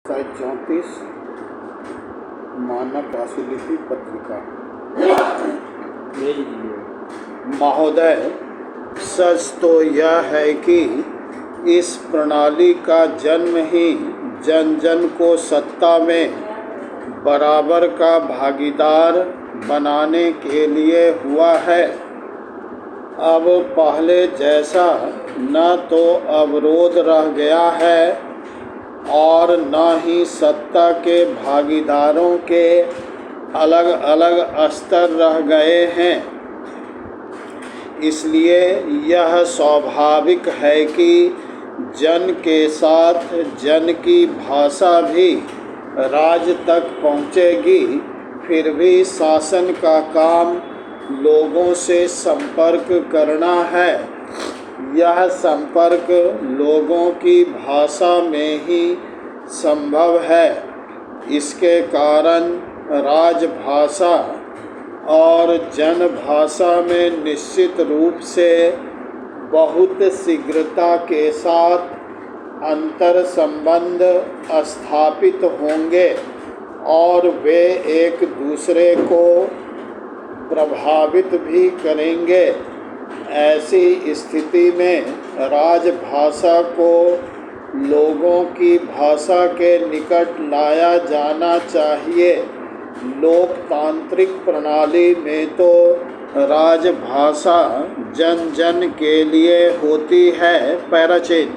34 मानक राष्ट्रलिपि पत्रिका। महोदय, सच तो यह है कि इस प्रणाली का जन्म ही जन जन को सत्ता में बराबर का भागीदार बनाने के लिए हुआ है। अब पहले जैसा न तो अवरोध रह गया है और न ही सत्ता के भागीदारों के अलग अलग स्तर रह गए हैं। इसलिए यह स्वाभाविक है कि जन के साथ जन की भाषा भी राज तक पहुँचेगी। फिर भी शासन का काम लोगों से संपर्क करना है। यह संपर्क लोगों की भाषा में ही संभव है। इसके कारण राजभाषा और जनभाषा में निश्चित रूप से बहुत शीघ्रता के साथ अंतर संबंध स्थापित होंगे और वे एक दूसरे को प्रभावित भी करेंगे। ऐसी स्थिति में राजभाषा को लोगों की भाषा के निकट लाया जाना चाहिए। लोकतांत्रिक प्रणाली में तो राजभाषा जन जन के लिए होती है। पैराचिन,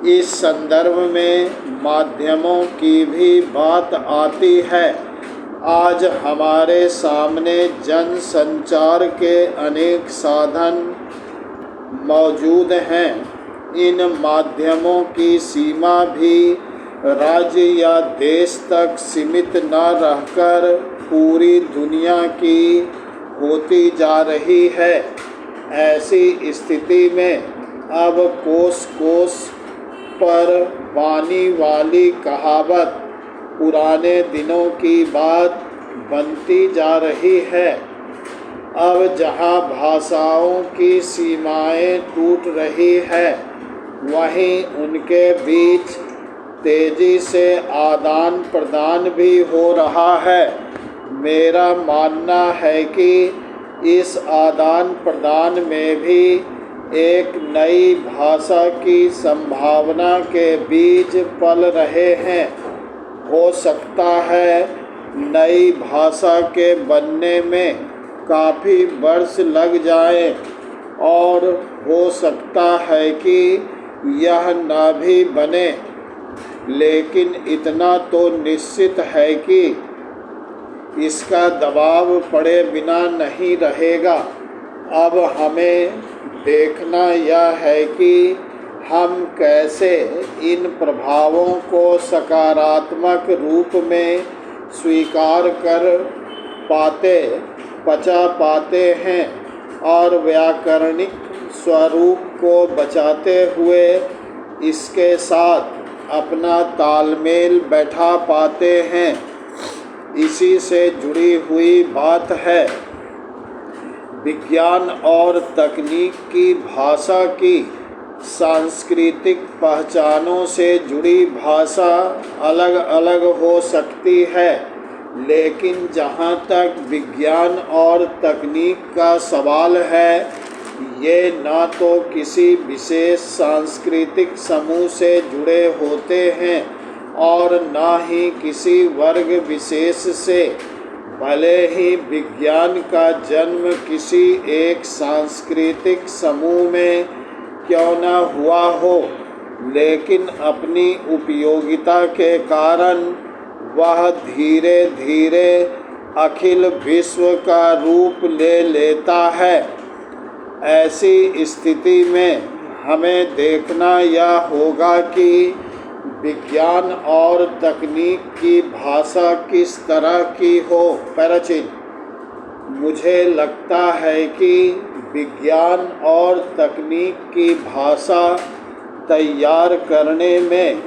इस संदर्भ में माध्यमों की भी बात आती है। आज हमारे सामने जन संचार के अनेक साधन मौजूद हैं। इन माध्यमों की सीमा भी राज्य या देश तक सीमित न रहकर पूरी दुनिया की होती जा रही है। ऐसी स्थिति में अब कोस कोस पर वाणी वाली कहावत पुराने दिनों की बात बनती जा रही है। अब जहाँ भाषाओं की सीमाएं टूट रही है, वहीं उनके बीच तेजी से आदान प्रदान भी हो रहा है। मेरा मानना है कि इस आदान प्रदान में भी एक नई भाषा की संभावना के बीज पल रहे हैं। हो सकता है नई भाषा के बनने में काफ़ी वर्ष लग जाए और हो सकता है कि यह न भी बने, लेकिन इतना तो निश्चित है कि इसका दबाव पड़े बिना नहीं रहेगा। अब हमें देखना यह है कि हम कैसे इन प्रभावों को सकारात्मक रूप में स्वीकार कर पचा पाते हैं और व्याकरणिक स्वरूप को बचाते हुए इसके साथ अपना तालमेल बैठा पाते हैं। इसी से जुड़ी हुई बात है। विज्ञान और तकनीक की भाषा की सांस्कृतिक पहचानों से जुड़ी भाषा अलग अलग हो सकती है, लेकिन जहाँ तक विज्ञान और तकनीक का सवाल है, ये न तो किसी विशेष सांस्कृतिक समूह से जुड़े होते हैं और न ही किसी वर्ग विशेष से। भले ही विज्ञान का जन्म किसी एक सांस्कृतिक समूह में क्यों न हुआ हो, लेकिन अपनी उपयोगिता के कारण वह धीरे धीरे अखिल विश्व का रूप ले लेता है। ऐसी स्थिति में हमें देखना यह होगा कि विज्ञान और तकनीक की भाषा किस तरह की हो। पैराचिन, मुझे लगता है कि विज्ञान और तकनीक की भाषा तैयार करने में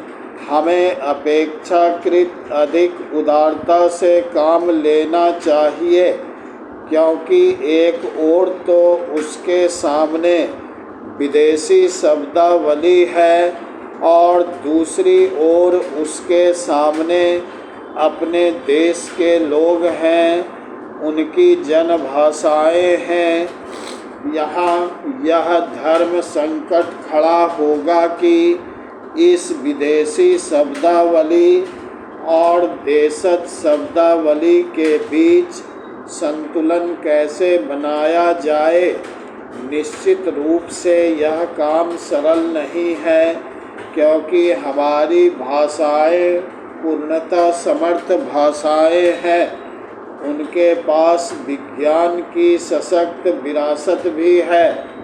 हमें अपेक्षाकृत अधिक उदारता से काम लेना चाहिए, क्योंकि एक ओर तो उसके सामने विदेशी शब्दावली है और दूसरी ओर उसके सामने अपने देश के लोग हैं, उनकी जन भाषाएं हैं। यहाँ यह धर्म संकट खड़ा होगा कि इस विदेशी शब्दावली और देशज शब्दावली के बीच संतुलन कैसे बनाया जाए। निश्चित रूप से यह काम सरल नहीं है, क्योंकि हमारी भाषाएं पूर्णतः समर्थ भाषाएं हैं। उनके पास विज्ञान की सशक्त विरासत भी है।